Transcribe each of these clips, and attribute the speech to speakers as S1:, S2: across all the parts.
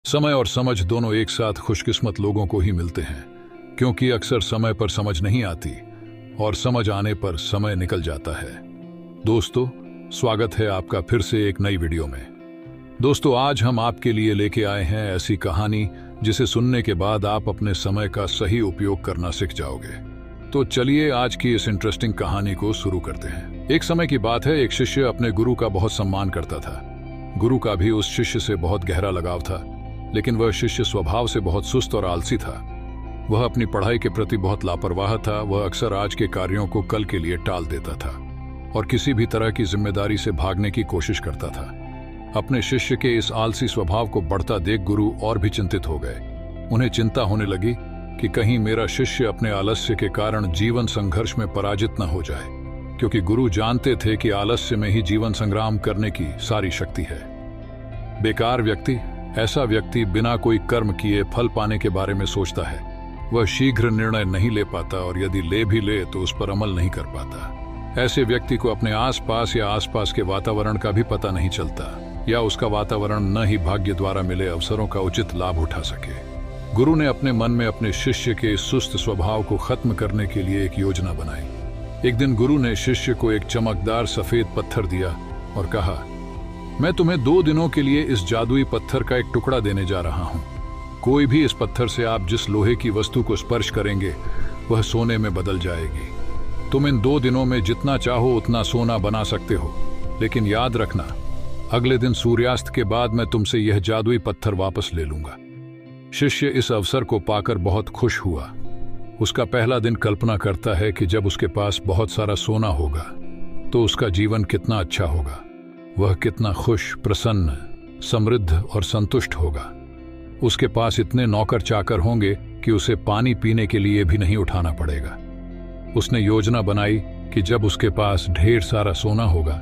S1: समय और समझ दोनों एक साथ खुशकिस्मत लोगों को ही मिलते हैं, क्योंकि अक्सर समय पर समझ नहीं आती और समझ आने पर समय निकल जाता है। दोस्तों, स्वागत है आपका फिर से एक नई वीडियो में। दोस्तों, आज हम आपके लिए लेके आए हैं ऐसी कहानी जिसे सुनने के बाद आप अपने समय का सही उपयोग करना सीख जाओगे। तो चलिए आज की इस इंटरेस्टिंग कहानी को शुरू करते हैं। एक समय की बात है, एक शिष्य अपने गुरु का बहुत सम्मान करता था। गुरु का भी उस शिष्य से बहुत गहरा लगाव था, लेकिन वह शिष्य स्वभाव से बहुत सुस्त और आलसी था। वह अपनी पढ़ाई के प्रति बहुत लापरवाह था। वह अक्सर आज के कार्यों को कल के लिए टाल देता था और किसी भी तरह की जिम्मेदारी से भागने की कोशिश करता था। अपने शिष्य के इस आलसी स्वभाव को बढ़ता देख गुरु और भी चिंतित हो गए। उन्हें चिंता होने लगी कि कहीं मेरा शिष्य अपने आलस्य के कारण जीवन संघर्ष में पराजित न हो जाए, क्योंकि गुरु जानते थे कि आलस्य में ही जीवन संग्राम करने की सारी शक्ति है। बेकार व्यक्ति, ऐसा व्यक्ति बिना कोई कर्म किए फल पाने के बारे में सोचता है। वह शीघ्र निर्णय नहीं ले पाता और यदि ले भी ले तो उस पर अमल नहीं कर पाता। ऐसे व्यक्ति को अपने आसपास या आसपास के वातावरण का भी पता नहीं चलता, या उसका वातावरण न ही भाग्य द्वारा मिले अवसरों का उचित लाभ उठा सके। गुरु ने अपने मन में अपने शिष्य के इस सुस्त स्वभाव को खत्म करने के लिए एक योजना बनाई। एक दिन गुरु ने शिष्य को एक चमकदार सफेद पत्थर दिया और कहा, मैं तुम्हें 2 दिनों के लिए इस जादुई पत्थर का एक टुकड़ा देने जा रहा हूं। कोई भी इस पत्थर से आप जिस लोहे की वस्तु को स्पर्श करेंगे वह सोने में बदल जाएगी। तुम इन 2 दिनों में जितना चाहो उतना सोना बना सकते हो, लेकिन याद रखना, अगले दिन सूर्यास्त के बाद मैं तुमसे यह जादुई पत्थर वापस ले लूंगा। शिष्य इस अवसर को पाकर बहुत खुश हुआ। उसका पहला दिन कल्पना करता है कि जब उसके पास बहुत सारा सोना होगा तो उसका जीवन कितना अच्छा होगा। वह कितना खुश, प्रसन्न, समृद्ध और संतुष्ट होगा। उसके पास इतने नौकर चाकर होंगे कि उसे पानी पीने के लिए भी नहीं उठाना पड़ेगा। उसने योजना बनाई कि जब उसके पास ढेर सारा सोना होगा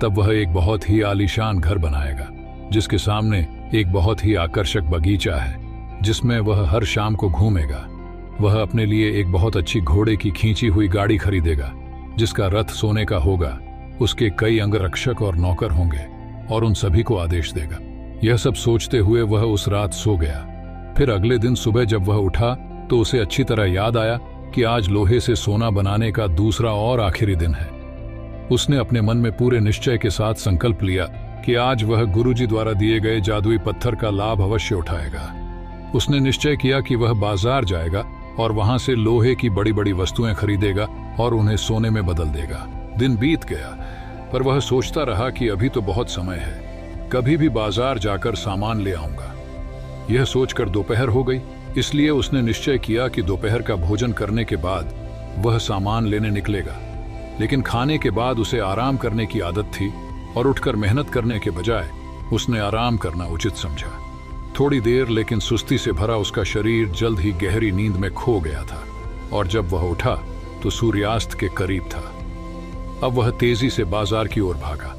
S1: तब वह एक बहुत ही आलीशान घर बनाएगा, जिसके सामने एक बहुत ही आकर्षक बगीचा है जिसमें वह हर शाम को घूमेगा। वह अपने लिए एक बहुत अच्छी घोड़े की खींची हुई गाड़ी खरीदेगा जिसका रथ सोने का होगा। उसके कई अंगरक्षक और नौकर होंगे और उन सभी को आदेश देगा। यह सब सोचते हुए वह उस रात सो गया। फिर अगले दिन सुबह जब वह उठा तो उसे अच्छी तरह याद आया कि आज लोहे से सोना बनाने का दूसरा और आखिरी दिन है। उसने अपने मन में पूरे निश्चय के साथ संकल्प लिया कि आज वह गुरुजी द्वारा दिए गए जादुई पत्थर का लाभ अवश्य उठाएगा। उसने निश्चय किया कि वह बाजार जाएगा और वहां से लोहे की बड़ी बड़ी वस्तुएं खरीदेगा और उन्हें सोने में बदल देगा। दिन बीत गया, पर वह सोचता रहा कि अभी तो बहुत समय है, कभी भी बाजार जाकर सामान ले आऊंगा। यह सोचकर दोपहर हो गई, इसलिए उसने निश्चय किया कि दोपहर का भोजन करने के बाद वह सामान लेने निकलेगा। लेकिन खाने के बाद उसे आराम करने की आदत थी और उठकर मेहनत करने के बजाय उसने आराम करना उचित समझा। थोड़ी देर लेकिन सुस्ती से भरा उसका शरीर जल्द ही गहरी नींद में खो गया था और जब वह उठा तो सूर्यास्त के करीब था। अब वह तेजी से बाजार की ओर भागा,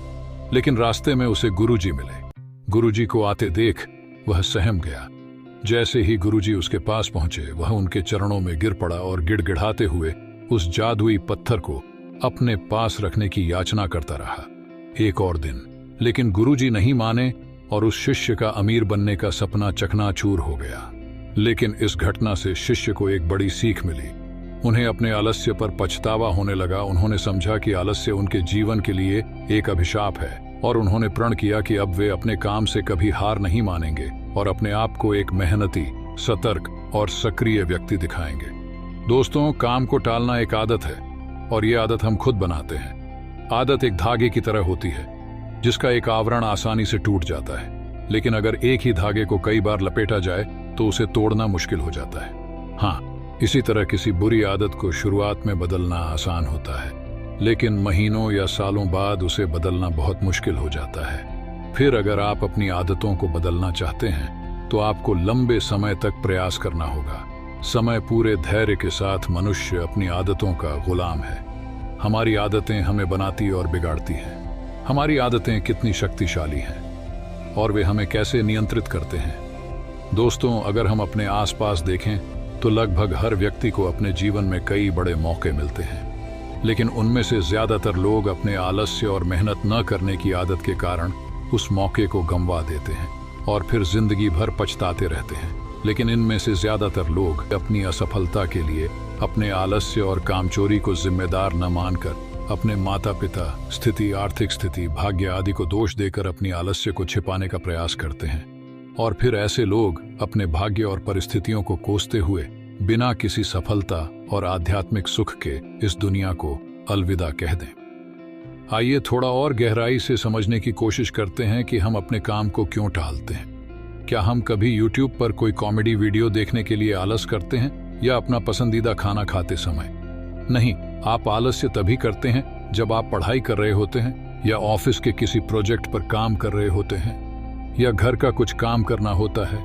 S1: लेकिन रास्ते में उसे गुरुजी मिले। गुरुजी को आते देख वह सहम गया। जैसे ही गुरुजी उसके पास पहुंचे वह उनके चरणों में गिर पड़ा और गिड़गिड़ाते हुए उस जादुई पत्थर को अपने पास रखने की याचना करता रहा। एक और दिन, लेकिन गुरुजी नहीं माने और उस शिष्य का अमीर बनने का सपना चकनाचूर हो गया। लेकिन इस घटना से शिष्य को एक बड़ी सीख मिली। उन्हें अपने आलस्य पर पछतावा होने लगा। उन्होंने समझा कि आलस्य उनके जीवन के लिए एक अभिशाप है और उन्होंने प्रण किया कि अब वे अपने काम से कभी हार नहीं मानेंगे और अपने आप को एक मेहनती, सतर्क और सक्रिय व्यक्ति दिखाएंगे। दोस्तों, काम को टालना एक आदत है और ये आदत हम खुद बनाते हैं। आदत एक धागे की तरह होती है जिसका एक आवरण आसानी से टूट जाता है, लेकिन अगर एक ही धागे को कई बार लपेटा जाए तो उसे तोड़ना मुश्किल हो जाता है। हाँ, इसी तरह किसी बुरी आदत को शुरुआत में बदलना आसान होता है, लेकिन महीनों या सालों बाद उसे बदलना बहुत मुश्किल हो जाता है। फिर अगर आप अपनी आदतों को बदलना चाहते हैं तो आपको लंबे समय तक प्रयास करना होगा। समय पूरे धैर्य के साथ मनुष्य अपनी आदतों का गुलाम है। हमारी आदतें हमें बनाती और बिगाड़ती हैं। हमारी आदतें कितनी शक्तिशाली हैं और वे हमें कैसे नियंत्रित करते हैं। दोस्तों, अगर हम अपने आसपास देखें तो लगभग हर व्यक्ति को अपने जीवन में कई बड़े मौके मिलते हैं, लेकिन उनमें से ज्यादातर लोग अपने आलस्य और मेहनत न करने की आदत के कारण उस मौके को गंवा देते हैं। और फिर जिंदगी भर पछताते रहते हैं। लेकिन इनमें से ज्यादातर लोग अपनी असफलता के लिए अपने आलस्य और कामचोरी को जिम्मेदार न मानकर अपने माता पिता, स्थिति, आर्थिक स्थिति, भाग्य आदि को दोष देकर अपनी आलस्य को छिपाने का प्रयास करते हैं। और फिर ऐसे लोग अपने भाग्य और परिस्थितियों को कोसते हुए बिना किसी सफलता और आध्यात्मिक सुख के इस दुनिया को अलविदा कह दें। आइए थोड़ा और गहराई से समझने की कोशिश करते हैं कि हम अपने काम को क्यों टालते हैं। क्या हम कभी YouTube पर कोई कॉमेडी वीडियो देखने के लिए आलस करते हैं या अपना पसंदीदा खाना खाते समय? नहीं, आप आलस्य तभी करते हैं जब आप पढ़ाई कर रहे होते हैं या ऑफिस के किसी प्रोजेक्ट पर काम कर रहे होते हैं या घर का कुछ काम करना होता है।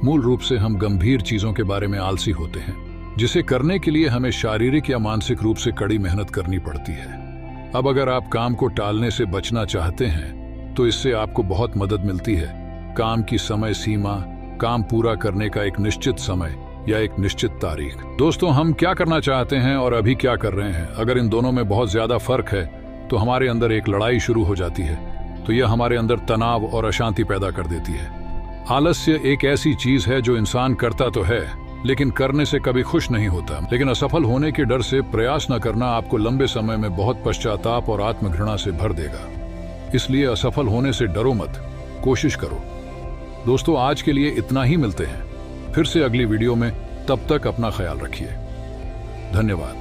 S1: मूल रूप से हम गंभीर चीजों के बारे में आलसी होते हैं, जिसे करने के लिए हमें शारीरिक या मानसिक रूप से कड़ी मेहनत करनी पड़ती है। अब अगर आप काम को टालने से बचना चाहते हैं तो इससे आपको बहुत मदद मिलती है। काम की समय सीमा, काम पूरा करने का एक निश्चित समय या एक निश्चित तारीख। दोस्तों, हम क्या करना चाहते हैं और अभी क्या कर रहे हैं, अगर इन दोनों में बहुत ज्यादा फर्क है तो हमारे अंदर एक लड़ाई शुरू हो जाती है। तो यह हमारे अंदर तनाव और अशांति पैदा कर देती है। आलस्य एक ऐसी चीज है जो इंसान करता तो है लेकिन करने से कभी खुश नहीं होता। लेकिन असफल होने के डर से प्रयास न करना आपको लंबे समय में बहुत पश्चाताप और आत्मघृणा से भर देगा। इसलिए असफल होने से डरो मत, कोशिश करो। दोस्तों, आज के लिए इतना ही। मिलते हैं फिर से अगली वीडियो में। तब तक अपना ख्याल रखिए। धन्यवाद।